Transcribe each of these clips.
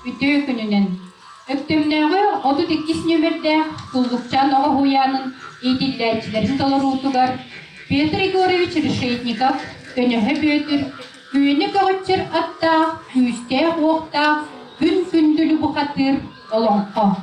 ütü gününen. Öktümnäge 32 nömerde Tullukçan Oğa Huyanın eğitillerçilerin dolarutugar Petr Igorovich Решетников tönöhe bötür, güyünü kağıtçır atta, güyüste oğta, gün gündülü bu hatır olonqa.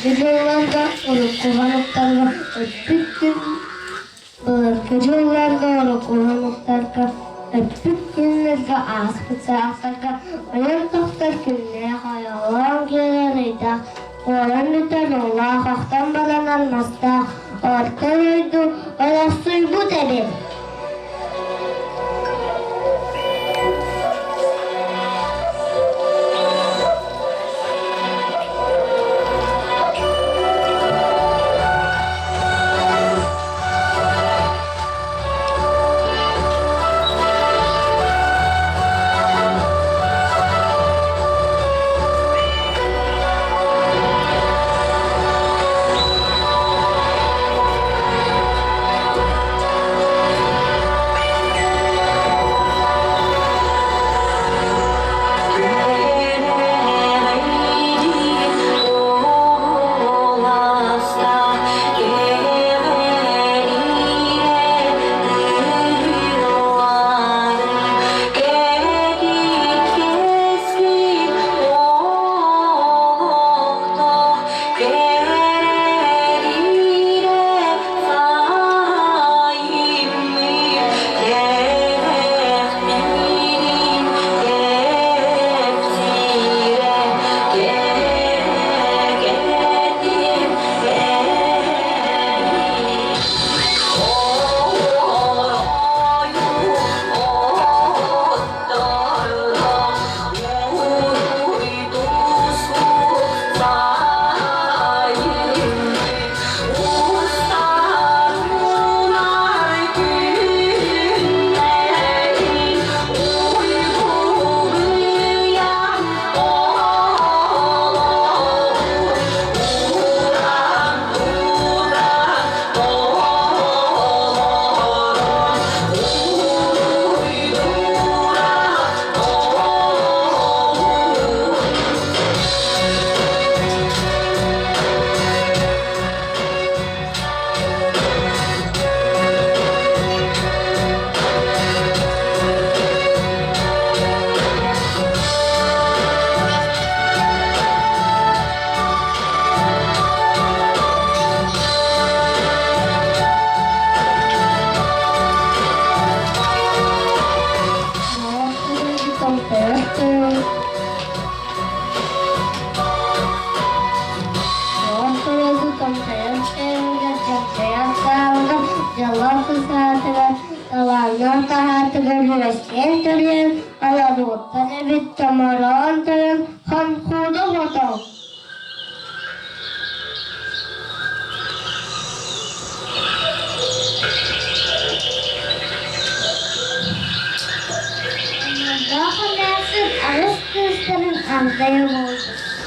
Yıllarda olup kullanıklarla öptük yıllarda olup kullanıklarla öptük günlerge ağız bıçaklarga oyun tohtar günlere hayalan geliriydi. Oğlan lütfen Allah haktan balan almazda orta oydu olasıy bu derim.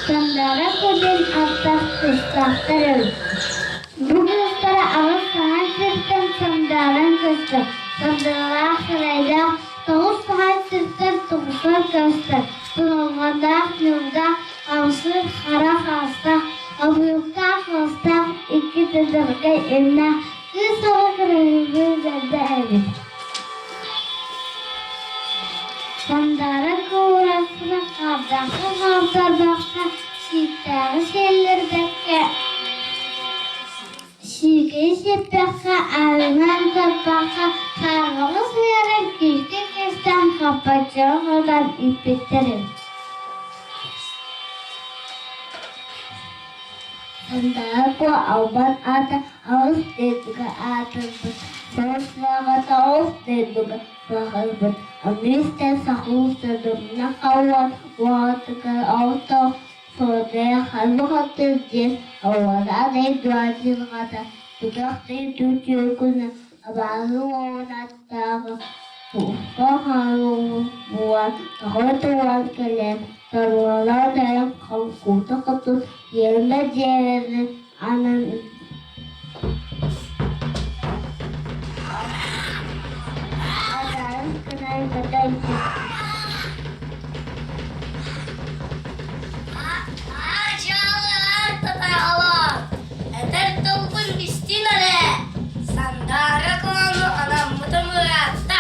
Sandara kodin atas kıstaklarım. Bu gösteri ağız sanat sırtım sandaran kıstak. Sandalak sırayla tavus saat sırtlar tavuslar göster. Bunalganda yılda avsır kara hasta. Abuyukta hasta iki tezirge emna. Kız soğuk rehimi zelde evit. Sandara kıvrasına kavdakı kavdardakta. Şiittağı şeylerdeki. Şiirgeyi sepekka ağrınan tapakka kargımız veren kişti kesten kapacağım olan ipitlerim. Sandara ku aubat ada aus deduga atıldı. Soğuslağa da aus deduga bakıldı. Amiste sahulsa durna kavat vatıka auto. Soğudaya halbuki hatırcız. Havada ne duacın kata. Tukakta tutuyor kuna. Abağın oğlattağı. Ufka hanım buat. Tahut tuval kelem. Tarvada dayan kalkuta katut. Yerine ceverin anan. Adarın kınay kadar. Sandara kono anam mutamurata.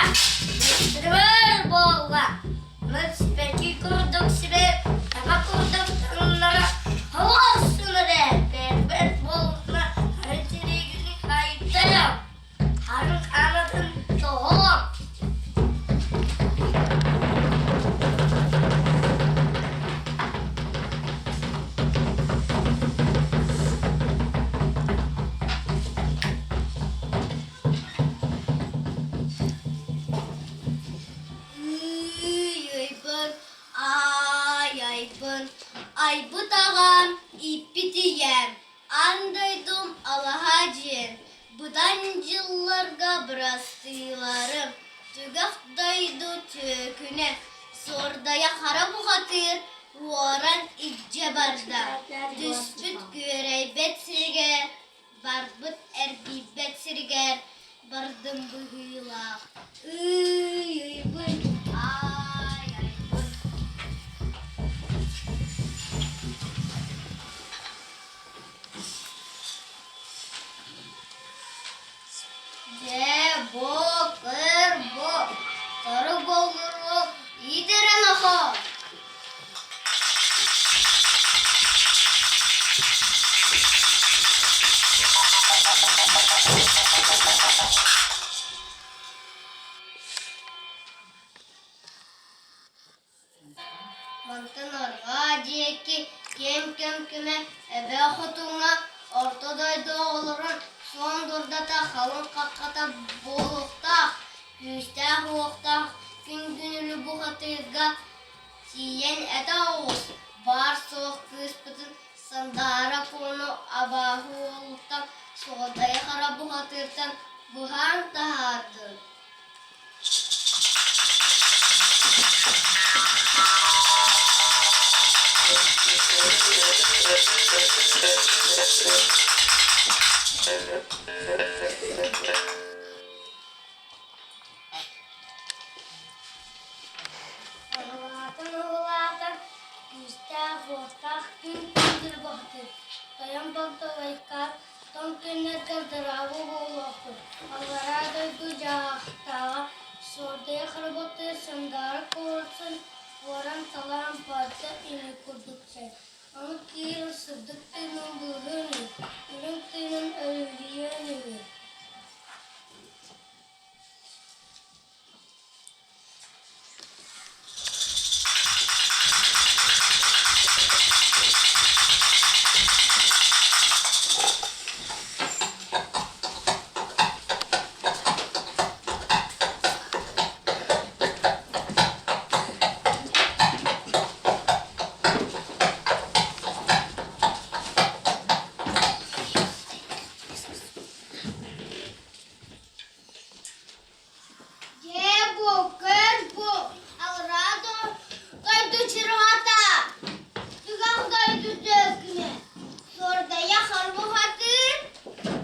Mr. Bola. Peki kurduk sibe. Ama kurduk tanrılara. Havasını de. Berbet boluna. Haritiri günü kayıttayım. Harun anadın tohum. Ay bu dağım ipi diyem. Andaydım alahacın. Budan yıllarga brastıylarım. Tügaftaydı tüküne. Sordaya kara bu hatır. Varan icce barda. Düspüt görey betsirge. Barbut erdi betsirger. Bardım bu hıyla. Ay bu. Bo, kır bo, sarı boluru, iyidiren aha. Mantın orga diyeki, kem kime, ebe hatuna, ortadaydı olurun. Son durda da halın kakata bolukta, yüzde huokta, gün günülü bu hatırga, siyen eda oğuz, bar soğuk kıspıtın, sandara konu abahu oluktan, soğudaya kara bu hatırtan, buhan tahardır. Ağlatın, yüzde huokta, gün gündür bahtır. Dayan baktı laikar, ton günler kaldırabı boğulaktır. Ağlara duydu cahtağa, sordaya karabatır, sandara korsun, varan talan parça ini kurdukça. Onu kıyır sıddık tının bulhını, ürün tının ölüyeni.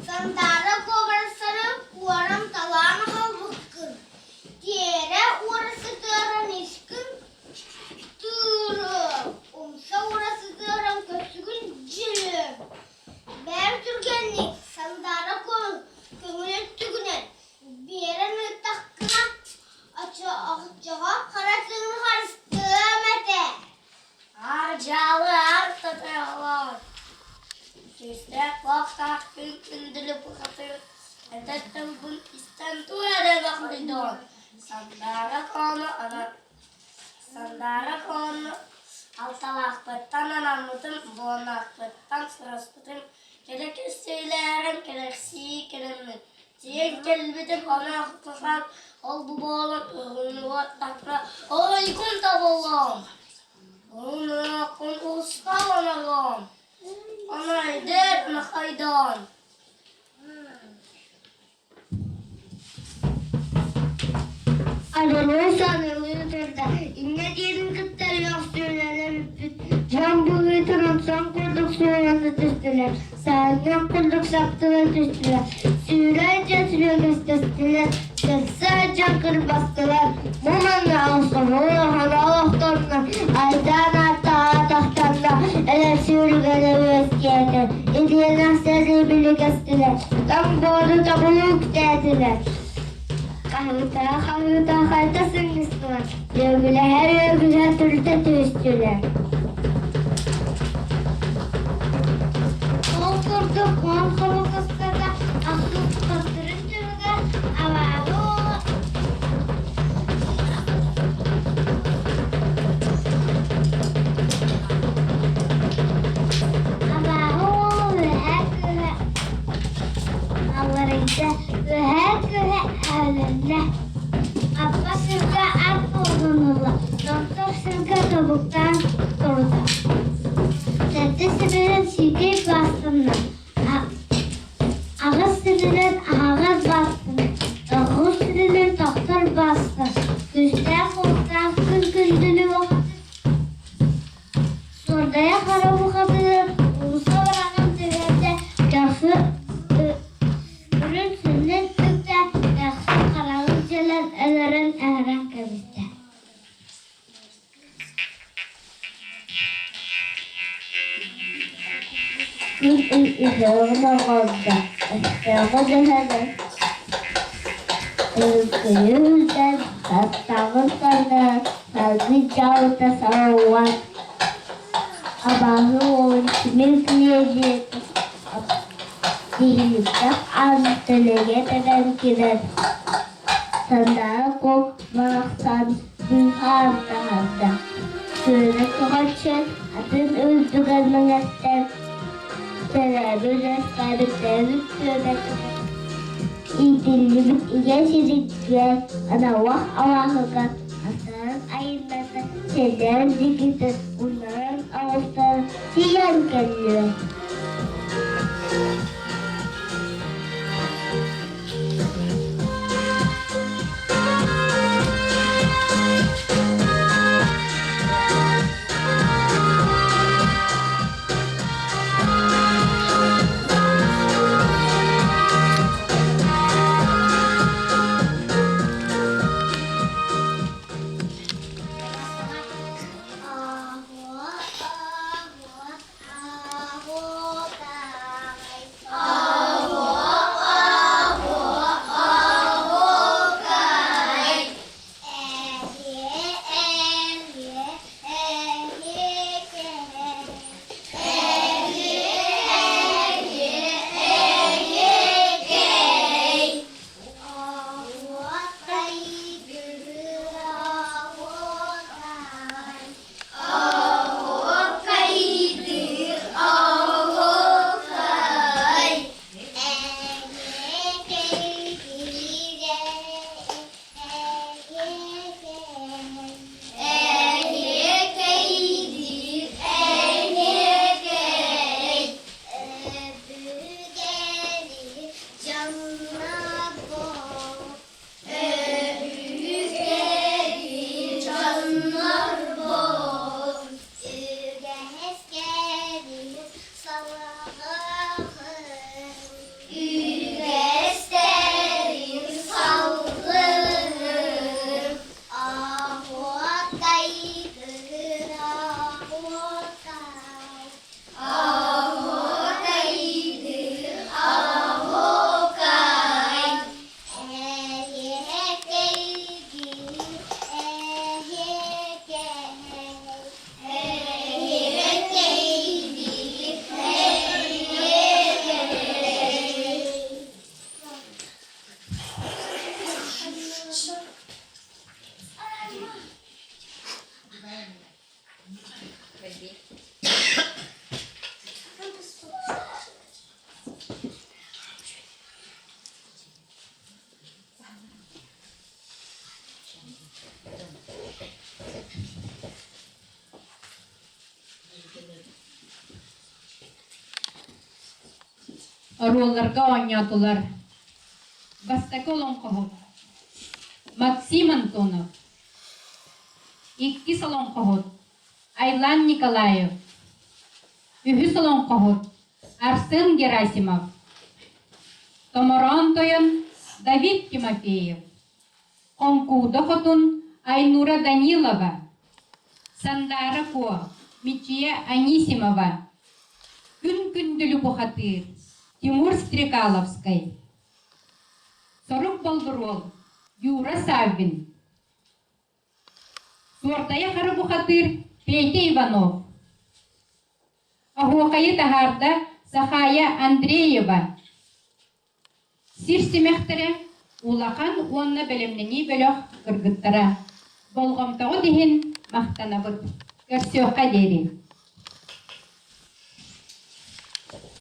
Sandara kobar sarı, kuaram talana halbukkır. Sakın kündülü bu katır. Edetten bun isten tuğrede bakıydın. Sandara konu ana. Sandara konu. Altalakbettan anamıdım. Bonakbettan sırasbıdım. Gerek söylerim, gereksiz kelimim. Diyen kelbidim ana kutusan. Ol bu bağlan ürünü var takra. Oy kun tabullum. Onu kun usta olalım. Ona eder, ona kaydan. Adını sanırlıyor da inne diyelim kıtları yok söylener. Can buluyor tanımsam kurduk söylendi düştüler. Sağından kurduk saptılar düştüler. Sürece sürüyor gösterdiler. Sesler çakır bastılar. Mumanla olsun olur Allah'tan. Aydan hatta tahtanda. Ele sürgüle özgürler. İdiyeler sesi bile gösterdiler. Tam boğdu tabuluk dediler. Kahvita kaytasın Müslüman. Övgüle her övgüle türlü tüstüler. Kol kurduk, kol kolu kıstada, aklı kıstırın türlü, avalı. Avalı ve her güle, Allah'ıyla ve her güle evlenle. Abba sırga at oğlunula, doktor sırga tavuktan durdu. Dede sırılın şidik bastığında, ağız sırılın ağız bastığında, dokuz sırılın doktor bastı. Güçler korktan gündülü vakti. Sordaya kara bu kadar, ulusa varanın tüvende, yaksı ürün sünnet tükte, yaksı karanlıkçalar eleren eren kebiste. İzleğine kaldı. Eşyama dehede. Yüzden tatlağın sana. Kalbi çağıda savuğan. Abahı oğun kimin diyeceğiz. Dihilipte antölege teden gider. Sandal kokmaksan büyüğen tahanda. Sürene koçun adın öldüğünün etten. Selamüne sarıklarım sürene İdillimit iyi şirikler. Ana vah avahıga. Asarın ayınlarda şeyler dikizdir. Bunların ağızları siyan geliyor. ролларга ойнатылар. Бастакы олонқоғыт. Максим Антонов. Икки солонқоғыт. Айлан Николаев. Үхі солонқоғыт. Арсен Герасимов. Томорон тойын Давид Тимофеев. Конкуда хотун Айнура Данилова. Сандара Ко. Мичия Анисимова. Күн-күнділі бұхатыр. Тимур Стрекаловский. Сорук Болдырол. Юра Саввин. Суортая қары бұхатыр. Петя Иванов. Ахуақайы тахарда Сахая Андреева. Сирсимехтері улақан онна бөлімнені бөліқ кіргіттара. Болғамтағы дейін мақтанабыд. Көрсеуқа дерін.